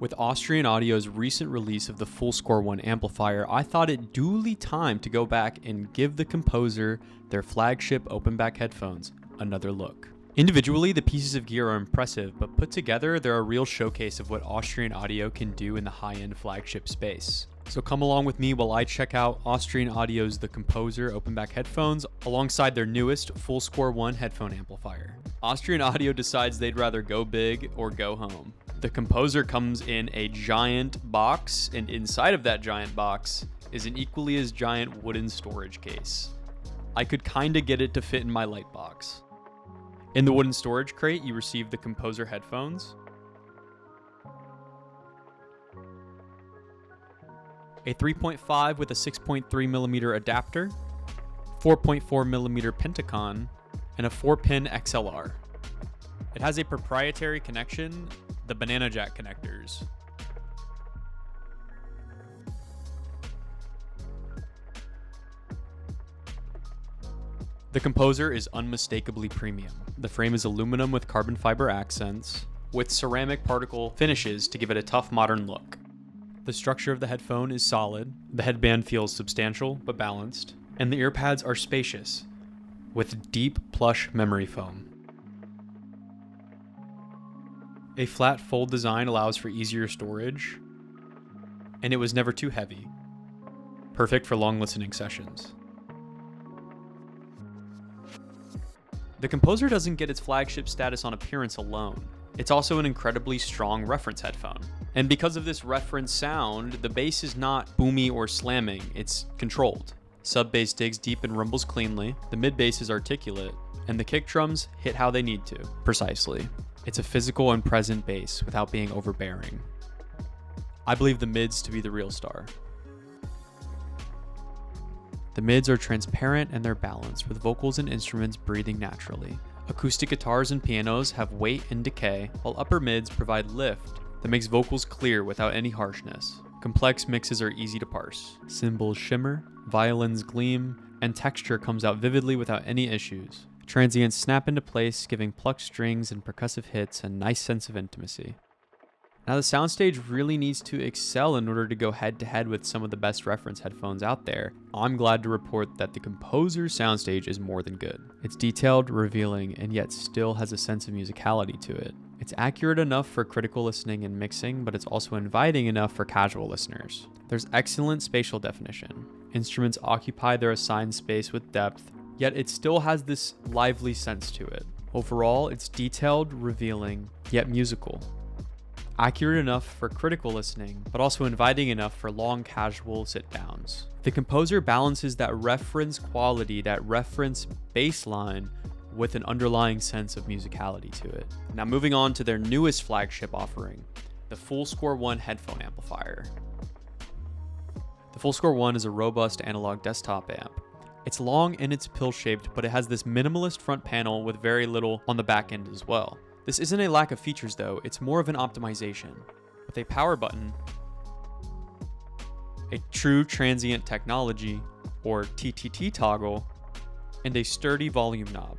With Austrian Audio's recent release of the Full Score 1 amplifier, I thought it duly time to go back and give the Composer, their flagship open-back headphones, another look. Individually, the pieces of gear are impressive, but put together, they're a real showcase of what Austrian Audio can do in the high-end flagship space. So come along with me while I check out Austrian Audio's The Composer open-back headphones alongside their newest Full Score 1 headphone amplifier. Austrian Audio decides they'd rather go big or go home. The Composer comes in a giant box, and inside of that giant box is an equally as giant wooden storage case. I could kinda get it to fit in my light box. In the wooden storage crate, you receive the Composer headphones, a 3.5 with a 6.3mm adapter, 4.4mm Pentacon, and a 4-pin XLR. It has a proprietary connection, the banana jack connectors. The Composer is unmistakably premium. The frame is aluminum with carbon fiber accents, with ceramic particle finishes to give it a tough modern look. The structure of the headphone is solid, the headband feels substantial but balanced, and the ear pads are spacious, with deep plush memory foam. A flat fold design allows for easier storage, and it was never too heavy, perfect for long listening sessions. The Composer doesn't get its flagship status on appearance alone. It's also an incredibly strong reference headphone. And because of this reference sound, the bass is not boomy or slamming, it's controlled. Sub-bass digs deep and rumbles cleanly, the mid-bass is articulate, and the kick drums hit how they need to, precisely. It's a physical and present bass without being overbearing. I believe the mids to be the real star. The mids are transparent and they're balanced, with vocals and instruments breathing naturally. Acoustic guitars and pianos have weight and decay, while upper mids provide lift that makes vocals clear without any harshness. Complex mixes are easy to parse. Cymbals shimmer, violins gleam, and texture comes out vividly without any issues. Transients snap into place, giving plucked strings and percussive hits a nice sense of intimacy. Now the soundstage really needs to excel in order to go head-to-head with some of the best reference headphones out there. I'm glad to report that the Composer's soundstage is more than good. It's detailed, revealing, and yet still has a sense of musicality to it. It's accurate enough for critical listening and mixing, but it's also inviting enough for casual listeners. There's excellent spatial definition. Instruments occupy their assigned space with depth, yet it still has this lively sense to it. Overall, it's detailed, revealing, yet musical. Accurate enough for critical listening, but also inviting enough for long casual sit-downs. The Composer balances that reference quality, that reference baseline, with an underlying sense of musicality to it. Now moving on to their newest flagship offering, the Full Score 1 headphone amplifier. The Full Score 1 is a robust analog desktop amp. It's long and it's pill-shaped, but it has this minimalist front panel with very little on the back end as well. This isn't a lack of features though, it's more of an optimization. With a power button, a true transient technology, or TTT toggle, and a sturdy volume knob.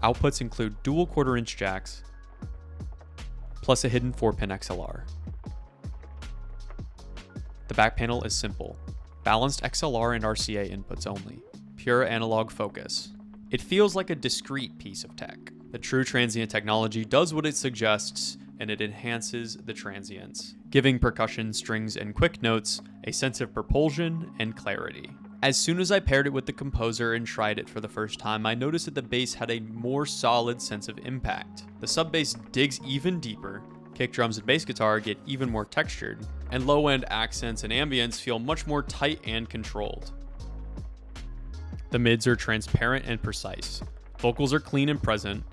Outputs include dual 1/4-inch jacks, plus a hidden 4-pin XLR. The back panel is simple. Balanced XLR and RCA inputs only. Pure analog focus. It feels like a discrete piece of tech. The true transient technology does what it suggests, and it enhances the transients, giving percussion, strings, and quick notes a sense of propulsion and clarity. As soon as I paired it with the Composer and tried it for the first time, I noticed that the bass had a more solid sense of impact. The sub-bass digs even deeper, kick drums and bass guitar get even more textured, and low-end accents and ambience feel much more tight and controlled. The mids are transparent and precise. Vocals are clean and present,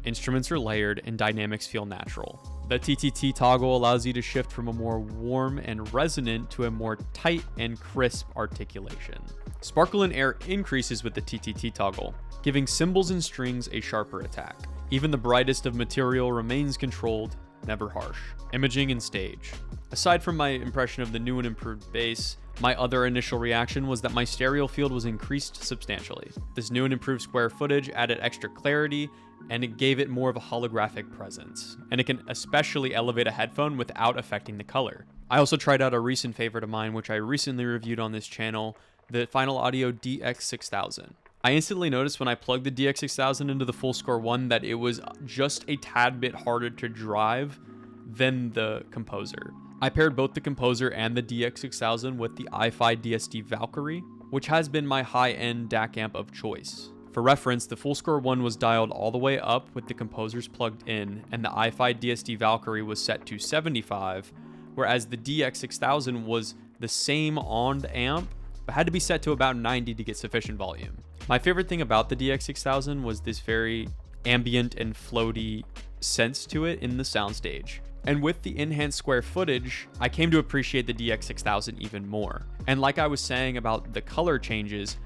instruments are layered, and dynamics feel natural. The TTT toggle allows you to shift from a more warm and resonant to a more tight and crisp articulation. Sparkle and air increases with the TTT toggle, giving cymbals and strings a sharper attack. Even the brightest of material remains controlled, never harsh. Imaging and stage. Aside from my impression of the new and improved bass, my other initial reaction was that my stereo field was increased substantially. This new and improved square footage added extra clarity, and it gave it more of a holographic presence. And it can especially elevate a headphone without affecting the color. I also tried out a recent favorite of mine, which I recently reviewed on this channel, the Final Audio DX6000. I instantly noticed when I plugged the DX6000 into the Full Score 1 that it was just a tad bit harder to drive than the Composer. I paired both the Composer and the DX6000 with the iFi DSD Valkyrie, which has been my high-end DAC amp of choice. For reference, the Full Score 1 was dialed all the way up with the Composers plugged in, and the iFi DSD Valkyrie was set to 75, whereas the DX6000 was the same on the amp, but had to be set to about 90 to get sufficient volume. My favorite thing about the DX6000 was this very ambient and floaty sense to it in the soundstage. And with the enhanced square footage, I came to appreciate the DX6000 even more. And like I was saying about the color changes,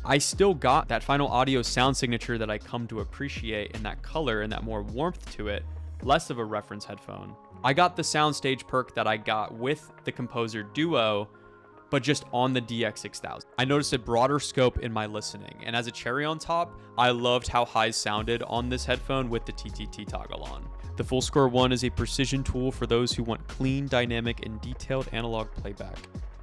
I still got that Final Audio sound signature that I come to appreciate in that color and that more warmth to it, less of a reference headphone. I got the soundstage perk that I got with the Composer Duo, but just on the DX6000. I noticed a broader scope in my listening, and as a cherry on top, I loved how highs sounded on this headphone with the TTT toggle on. The Full Score 1 is a precision tool for those who want clean, dynamic, and detailed analog playback.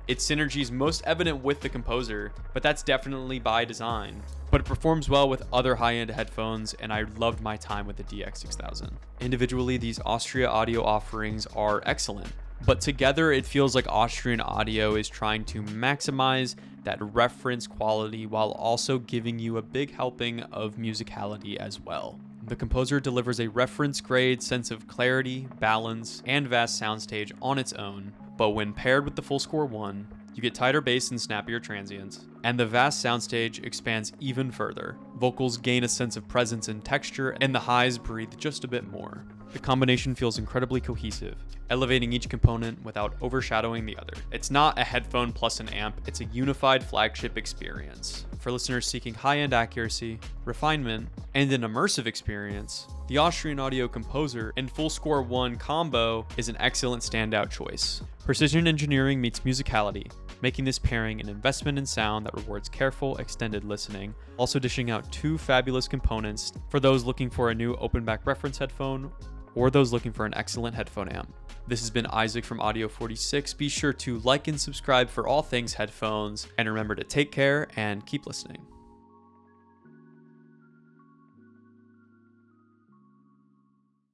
Its synergy is most evident with the Composer, but that's definitely by design. But it performs well with other high-end headphones, and I loved my time with the DX6000. Individually, these Austria audio offerings are excellent, but together it feels like Austrian Audio is trying to maximize that reference quality while also giving you a big helping of musicality as well. The Composer delivers a reference-grade sense of clarity, balance, and vast soundstage on its own, but when paired with the Full Score 1, you get tighter bass and snappier transients, and the vast soundstage expands even further. Vocals gain a sense of presence and texture, and the highs breathe just a bit more. The combination feels incredibly cohesive, elevating each component without overshadowing the other. It's not a headphone plus an amp, it's a unified flagship experience. For listeners seeking high-end accuracy, refinement, and an immersive experience, the Austrian Audio Composer and Full Score 1 combo is an excellent standout choice. Precision engineering meets musicality, making this pairing an investment in sound that rewards careful, extended listening, also dishing out two fabulous components for those looking for a new open-back reference headphone or those looking for an excellent headphone amp. This has been Isaac from Audio 46. Be sure to like and subscribe for all things headphones, and remember to take care and keep listening.